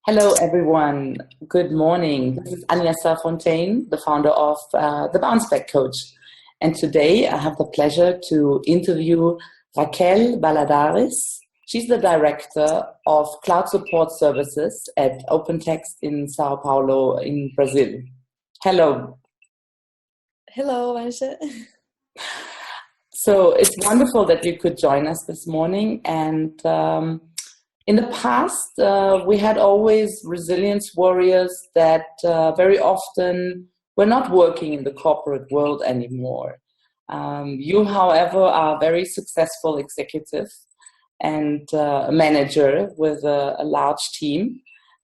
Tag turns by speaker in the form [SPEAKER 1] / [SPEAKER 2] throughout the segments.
[SPEAKER 1] Hello, everyone. Good morning. This is Anja Sarfontaine, the founder of the Bounce Back Coach. And today I have the pleasure to interview Rackel Valadares. She's the director of cloud support services at OpenText in Sao Paulo in Brazil. Hello.
[SPEAKER 2] Hello, Anja.
[SPEAKER 1] So it's wonderful that you could join us this morning. And in the past, we had always resilience warriors that very often were not working in the corporate world anymore. You, however, are a very successful executive and a manager with a large team.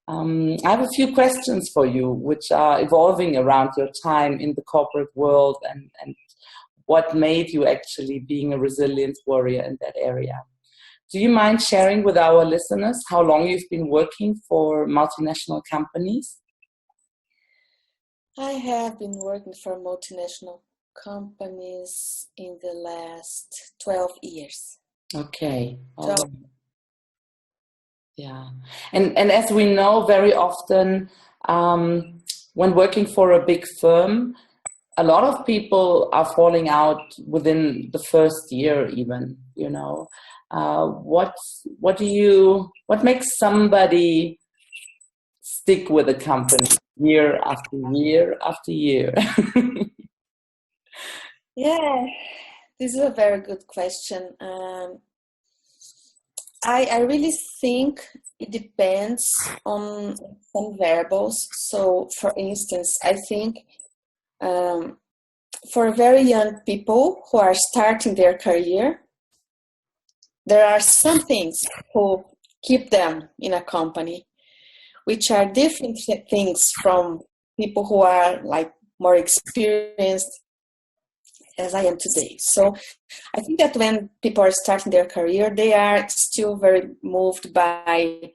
[SPEAKER 1] I have a few questions for you, which are evolving around your time in the corporate world and what made you actually being a resilience warrior in that area. Do you mind sharing with our listeners how long you've been working for multinational companies?
[SPEAKER 2] I have been working for multinational companies in the last 12 years.
[SPEAKER 1] Okay. Yeah. And as we know, very often when working for a big firm, a lot of people are falling out within the first year even, you know. What makes somebody stick with a company year after year after year?
[SPEAKER 2] Yeah, this is a very good question. I really think it depends on some variables. So, for instance, I think for very young people who are starting their career, there are some things who keep them in a company, which are different things from people who are like more experienced as I am today. So I think that when people are starting their career, they are still very moved by,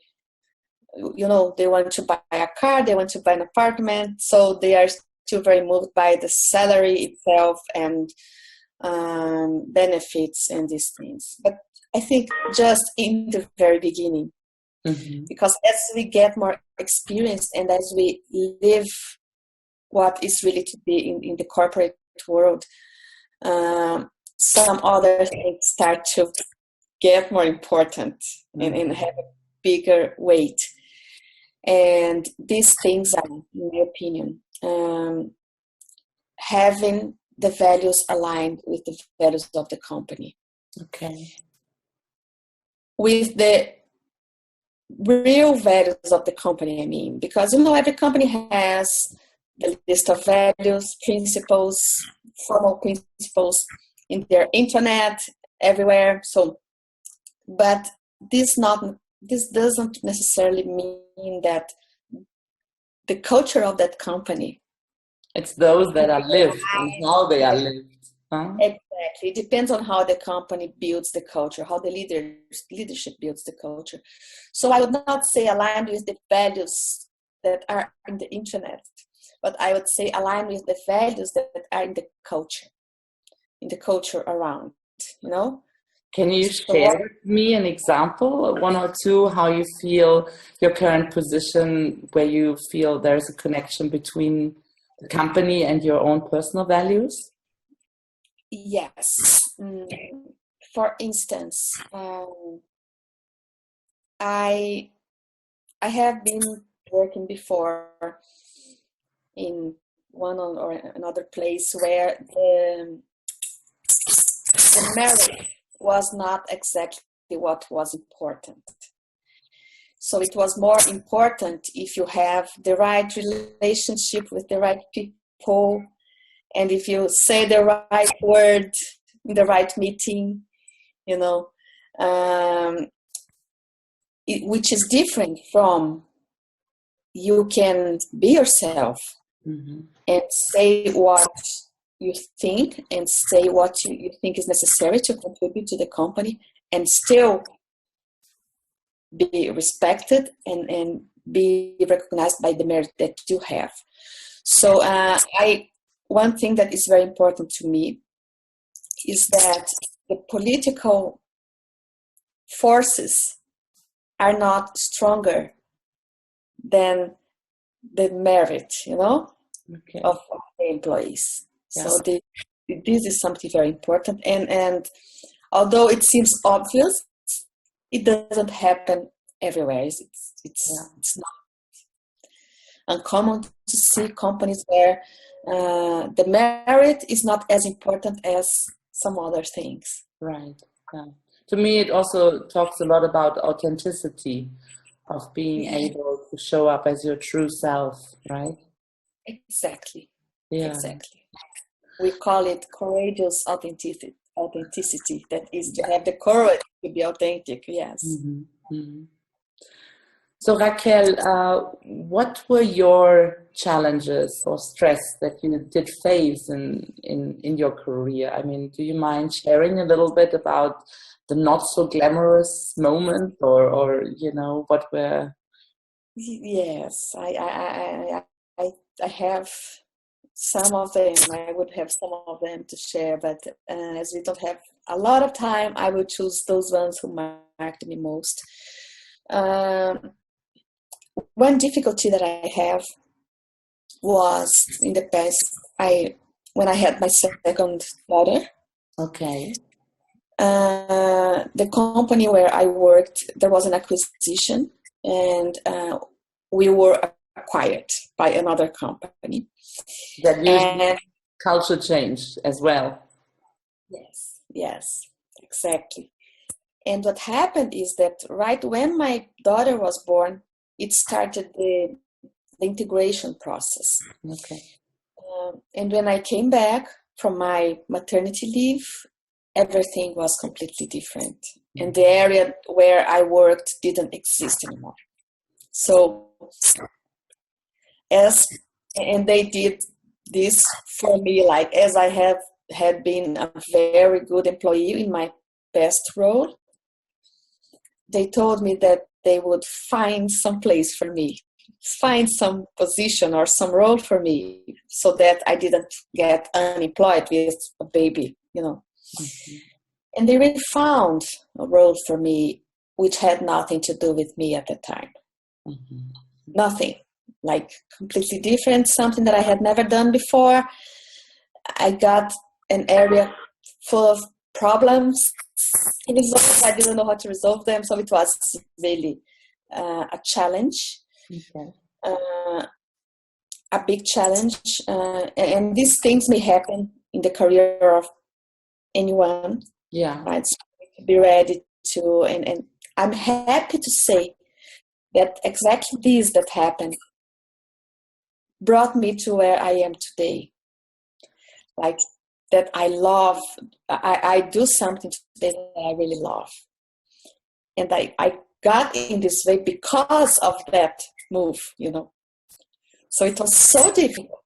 [SPEAKER 2] they want to buy a car, they want to buy an apartment. So they are still very moved by the salary itself and benefits and these things. But I think just in the very beginning, because as we get more experienced and as we live what is really to be in the corporate world, some other things start to get more important and have a bigger weight. And these things are, in my opinion, having the values aligned with the values of the company.
[SPEAKER 1] Okay.
[SPEAKER 2] With the real values of the company, I mean, because, every company has the list of values, principles, formal principles in their internet, everywhere. So, but this doesn't necessarily mean that the culture of that company.
[SPEAKER 1] It's those that are lived and how they are lived. Huh?
[SPEAKER 2] Exactly. It depends on how the company builds the culture, how the leadership builds the culture. So I would not say aligned with the values that are in the internet, but I would say aligned with the values that are in the culture around,
[SPEAKER 1] Can you share with me an example, one or two, how you feel your current position, where you feel there's a connection between the company and your own personal values?
[SPEAKER 2] Yes. For instance, I have been working before in one or another place where the merit was not exactly what was important. So it was more important if you have the right relationship with the right people, and if you say the right word in the right meeting, which is different from you can be yourself and say what you think and say what you think is necessary to contribute to the company and still be respected and be recognized by the merit that you have. So one thing that is very important to me is that the political forces are not stronger than the merit,
[SPEAKER 1] Okay.
[SPEAKER 2] of the employees.
[SPEAKER 1] Yeah.
[SPEAKER 2] So this is something very important. And although it seems obvious, it doesn't happen everywhere. It's not uncommon to see companies where the merit is not as important as some other things.
[SPEAKER 1] Right. Yeah. To me, it also talks a lot about authenticity, of being able to show up as your true self, right?
[SPEAKER 2] Exactly.
[SPEAKER 1] Yeah.
[SPEAKER 2] Exactly. We call it courageous authenticity. That is to have the courage to be authentic. Yes.
[SPEAKER 1] Mm-hmm. Mm-hmm. So Raquel, what were your challenges or stress that you did face in your career? I mean, do you mind sharing a little bit about the not so glamorous moment, or what were?
[SPEAKER 2] Yes, I have some of them. I would have some of them to share, but as we don't have a lot of time, I will choose those ones who marked me most. One difficulty that I have was in the past, when I had my second daughter.
[SPEAKER 1] Okay.
[SPEAKER 2] The company where I worked, there was an acquisition, and we were acquired by another company.
[SPEAKER 1] That usually
[SPEAKER 2] And
[SPEAKER 1] culture change as well.
[SPEAKER 2] yes, exactly. And what happened is that right when my daughter was born, it started the integration process.
[SPEAKER 1] Okay.
[SPEAKER 2] And when I came back from my maternity leave, everything was completely different. And the area where I worked didn't exist anymore. So, and they did this for me, like as I had been a very good employee in my past role, they told me that they would find some place for me, find some position or some role for me so that I didn't get unemployed with a baby,
[SPEAKER 1] Mm-hmm.
[SPEAKER 2] And they really found a role for me which had nothing to do with me at the time.
[SPEAKER 1] Mm-hmm.
[SPEAKER 2] Nothing. Like completely different, something that I had never done before. I got an area full of problems to resolve. I didn't know how to resolve them, so it was really a challenge, a big challenge. And these things may happen in the career of anyone.
[SPEAKER 1] Yeah.
[SPEAKER 2] Right? So we need to be ready to, and I'm happy to say that exactly this that happened brought me to where I am today. Like that I love, I do something today that I really love. And I got in this way because of that move, So it was so difficult.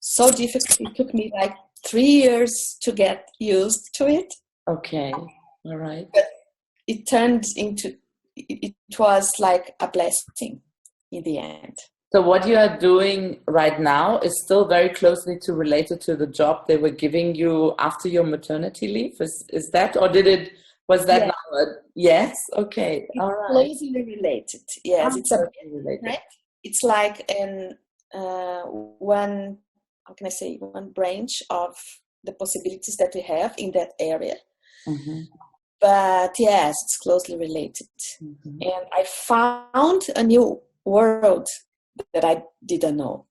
[SPEAKER 2] So difficult. It took me like 3 years to get used to it.
[SPEAKER 1] Okay. All right.
[SPEAKER 2] But it turned into, it was like a blessing in the end.
[SPEAKER 1] So what you are doing right now is still very closely related to the job they were giving you after your maternity leave. Is that, or was that now? Yes. Okay. All right.
[SPEAKER 2] Closely related. Yes, it's related. Right? It's like one, how can I say, one branch of the possibilities that we have in that area.
[SPEAKER 1] Mm-hmm.
[SPEAKER 2] But yes, it's closely related.
[SPEAKER 1] Mm-hmm.
[SPEAKER 2] And I found a new world that I didn't know.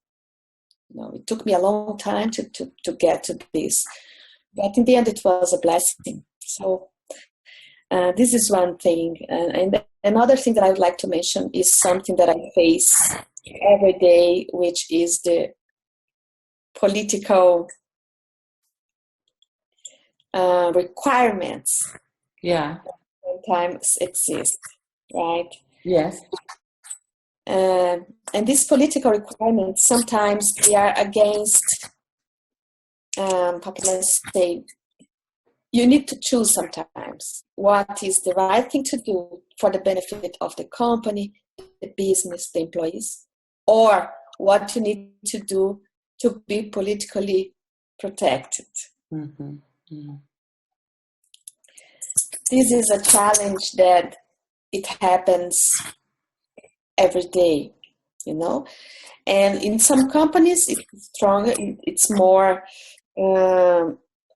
[SPEAKER 2] It took me a long time to get to this. But in the end, it was a blessing. So this is one thing. And another thing that I would like to mention is something that I face every day, which is the political requirements.
[SPEAKER 1] Yeah.
[SPEAKER 2] Sometimes exist, right?
[SPEAKER 1] Yes.
[SPEAKER 2] And these political requirements, sometimes they are against, how can I say, you need to choose sometimes what is the right thing to do for the benefit of the company, the business, the employees, or what you need to do to be politically protected.
[SPEAKER 1] Mm-hmm. Mm-hmm.
[SPEAKER 2] This is a challenge that it happens every day, you know. And in some companies, it's stronger, it's more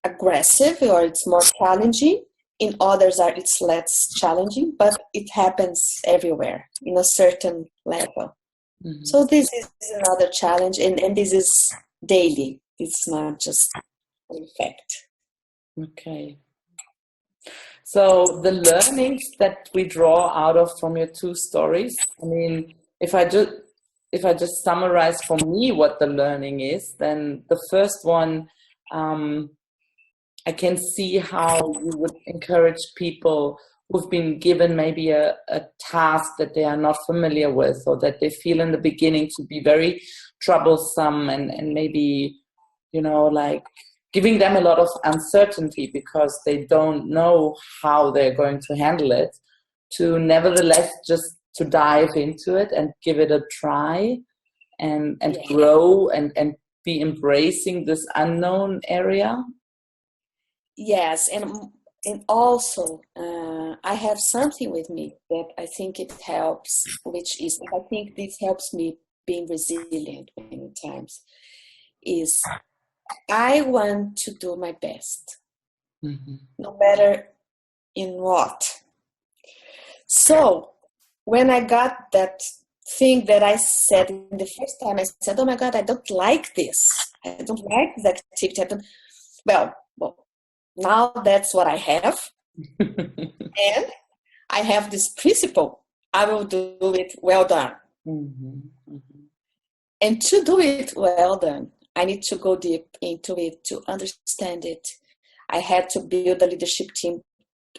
[SPEAKER 2] aggressive, or it's more challenging. In others, it's less challenging, but it happens everywhere in a certain level.
[SPEAKER 1] Mhm.
[SPEAKER 2] So this is another challenge, and this is daily. It's not just an effect.
[SPEAKER 1] Okay. So the learnings that we draw out of from your two stories, I mean, if I just summarize for me what the learning is, then the first one, I can see how you would encourage people who've been given maybe a task that they are not familiar with, or that they feel in the beginning to be very troublesome, and maybe, like giving them a lot of uncertainty because they don't know how they're going to handle it, to nevertheless just to dive into it and give it a try, and grow, and be embracing this unknown area.
[SPEAKER 2] Yes, and also I have something with me that I think it helps, which is, I think this helps me being resilient many times, is I want to do my best, no matter in what. So when I got that thing that I said the first time, I said, oh my God, I don't like this. I don't like this activity. Well, now that's what I have. And I have this principle. I will do it well done. And to do it well done, I need to go deep into it, to understand it. I had to build a leadership team.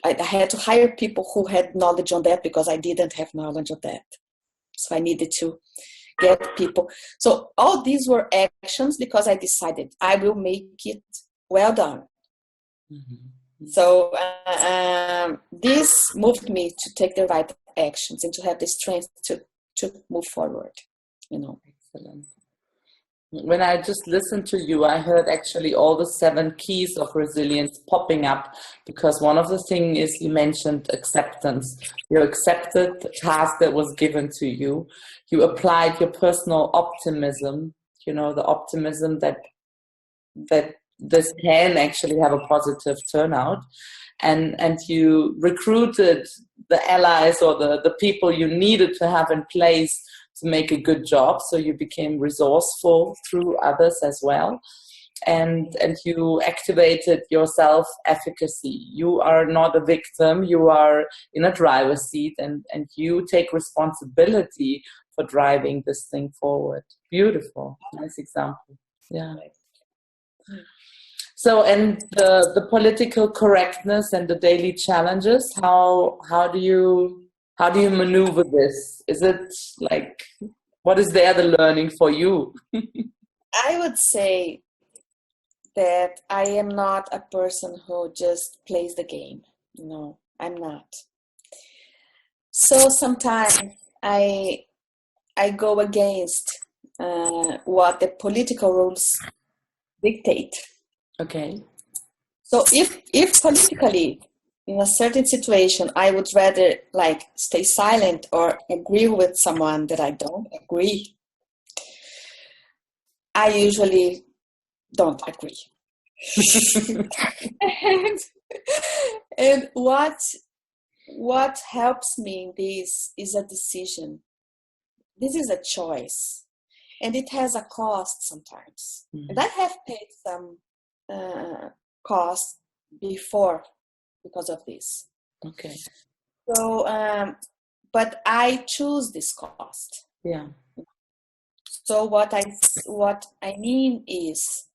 [SPEAKER 2] I had to hire people who had knowledge on that, because I didn't have knowledge of that. So I needed to get people. So all these were actions because I decided I will make it well done. So this moved me to take the right actions and to have the strength to move forward,
[SPEAKER 1] Excellent. When I just listened to you, I heard actually all the 7 keys of resilience popping up, because one of the things is, you mentioned acceptance. You accepted the task that was given to you. You applied your personal optimism, the optimism that this can actually have a positive turnout. And you recruited the allies, or the people you needed to have in place to make a good job. So you became resourceful through others as well. And you activated your self-efficacy. You are not a victim. You are in a driver's seat, and you take responsibility for driving this thing forward. Beautiful. Nice example. Yeah. So, and the political correctness and the daily challenges, how do you maneuver this? Is it like, what is there the learning for you?
[SPEAKER 2] I would say that I am not a person who just plays the game. No, I'm not. So sometimes I go against what the political rules dictate.
[SPEAKER 1] Okay.
[SPEAKER 2] So if politically, in a certain situation, I would rather stay silent or agree with someone that I don't agree, I usually don't agree. and what helps me in this is a decision. This is a choice, and it has a cost sometimes. And I have paid some cost before because of this.
[SPEAKER 1] Okay.
[SPEAKER 2] So, but I choose this cost.
[SPEAKER 1] Yeah.
[SPEAKER 2] So what I mean is,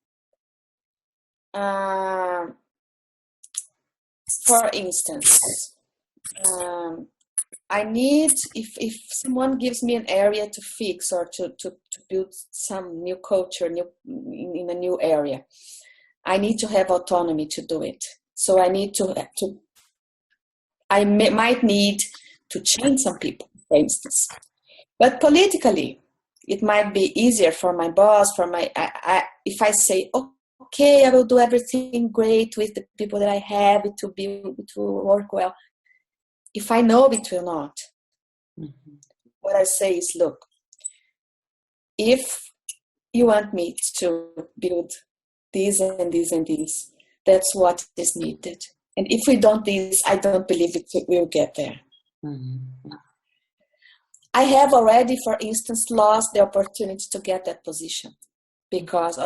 [SPEAKER 2] for instance, I need, if someone gives me an area to fix or to build some new culture, in a new area, I need to have autonomy to do it. So I need I might need to change some people, for instance. But politically, it might be easier for my boss, if I say, okay, I will do everything great with the people that I have, it will work well. If I know it will not, what I say is, look, if you want me to build this and this and this, that's what is needed. And if we don't this, I don't believe it will get there.
[SPEAKER 1] Mm-hmm.
[SPEAKER 2] I have already, for instance, lost the opportunity to get that position because,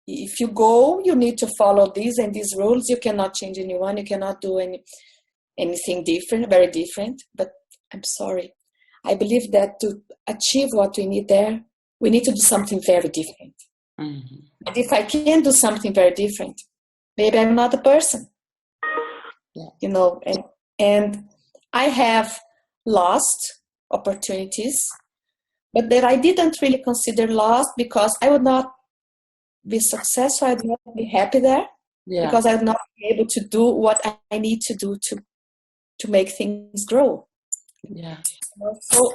[SPEAKER 2] if you go, you need to follow these and these rules. You cannot change anyone. You cannot do anything different, very different. But I'm sorry. I believe that to achieve what we need there, we need to do something very different.
[SPEAKER 1] Mm-hmm.
[SPEAKER 2] And if I can do something very different, maybe I'm not the person.
[SPEAKER 1] Yeah.
[SPEAKER 2] And I have lost opportunities, but that I didn't really consider lost because I would not be successful. I would not be happy there because I would not be able to do what I need to do to make things grow.
[SPEAKER 1] Yeah.
[SPEAKER 2] So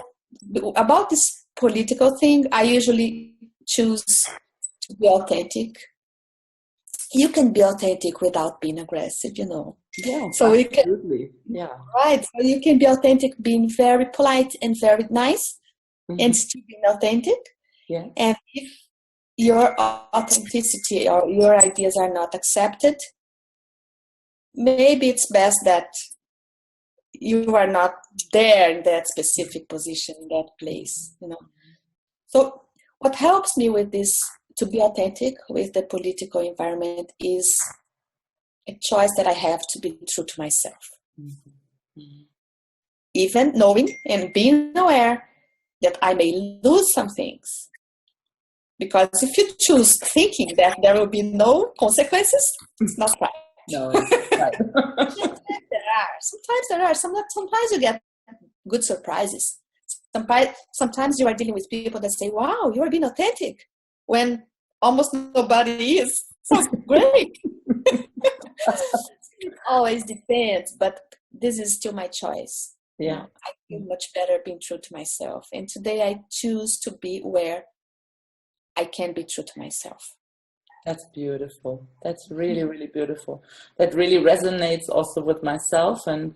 [SPEAKER 2] about this political thing, I usually choose to be authentic. You can be authentic without being aggressive,
[SPEAKER 1] Yeah,
[SPEAKER 2] so
[SPEAKER 1] absolutely.
[SPEAKER 2] Right. So you can be authentic, being very polite and very nice,
[SPEAKER 1] Mm-hmm.
[SPEAKER 2] and still being authentic.
[SPEAKER 1] Yeah.
[SPEAKER 2] And if your authenticity or your ideas are not accepted, maybe it's best that you are not there in that specific position, in that place, So what helps me with this, to be authentic with the political environment, is a choice that I have to be true to myself.
[SPEAKER 1] Mm-hmm.
[SPEAKER 2] Even knowing and being aware that I may lose some things. Because if you choose thinking that there will be no consequences, it's not right.
[SPEAKER 1] No, it's right.
[SPEAKER 2] Sometimes there are. Sometimes you get good surprises. Sometimes you are dealing with people that say, wow, you are being authentic, when almost nobody is. So great. It always depends, but this is still my choice.
[SPEAKER 1] Yeah.
[SPEAKER 2] I feel much better being true to myself. And today I choose to be where I can be true to myself.
[SPEAKER 1] That's beautiful. That's really, really beautiful. That really resonates also with myself and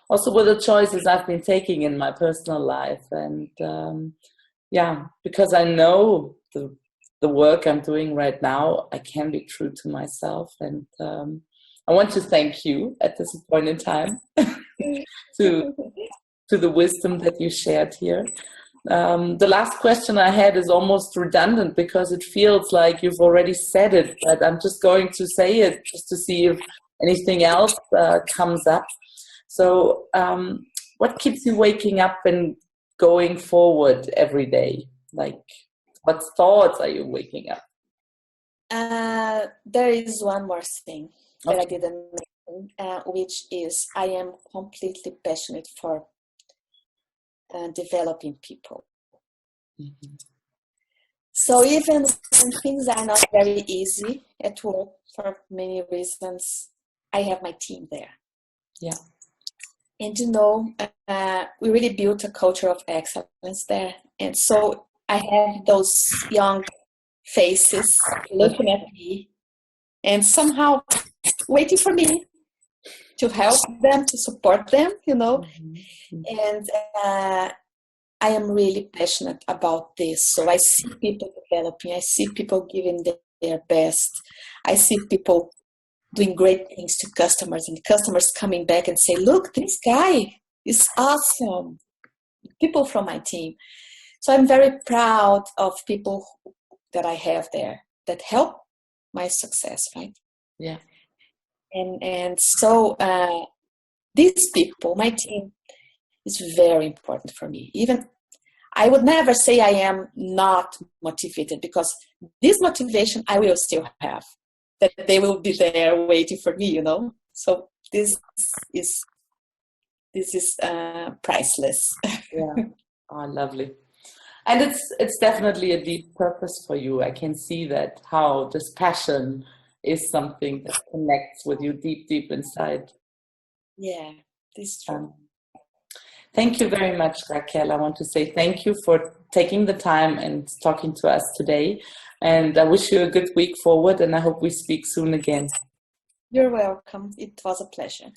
[SPEAKER 1] also with the choices I've been taking in my personal life. And because I know the work I'm doing right now, I can be true to myself. And I want to thank you at this point in time to the wisdom that you shared here. The last question I had is almost redundant because it feels like you've already said it, but I'm just going to say it just to see if anything else comes up. So what keeps you waking up and going forward every day? Like, what thoughts are you waking up?
[SPEAKER 2] There is one more thing that I
[SPEAKER 1] Okay.
[SPEAKER 2] didn't mention, which is I am completely passionate for developing people.
[SPEAKER 1] Mm-hmm.
[SPEAKER 2] So even when things are not very easy at work for many reasons, I have my team there.
[SPEAKER 1] Yeah.
[SPEAKER 2] And we really built a culture of excellence there. And so I have those young faces looking at me and somehow waiting for me to help them, to support them,
[SPEAKER 1] Mm-hmm.
[SPEAKER 2] And I am really passionate about this. So I see people developing. I see people giving their best. I see people doing great things to customers, and customers coming back and say, look, this guy is awesome. People from my team. So I'm very proud of people that I have there that help my success, right?
[SPEAKER 1] Yeah.
[SPEAKER 2] And so these people, my team, is very important for me. Even I would never say I am not motivated, because this motivation I will still have, that they will be there waiting for me, So this is priceless.
[SPEAKER 1] Yeah. Oh, lovely. And it's definitely a deep purpose for you. I can see that, how this passion is something that connects with you deep, deep inside.
[SPEAKER 2] Yeah, this is true.
[SPEAKER 1] Thank you very much, Rackel. I want to say thank you for taking the time and talking to us today. And I wish you a good week forward, and I hope we speak soon again.
[SPEAKER 2] You're welcome. It was a pleasure.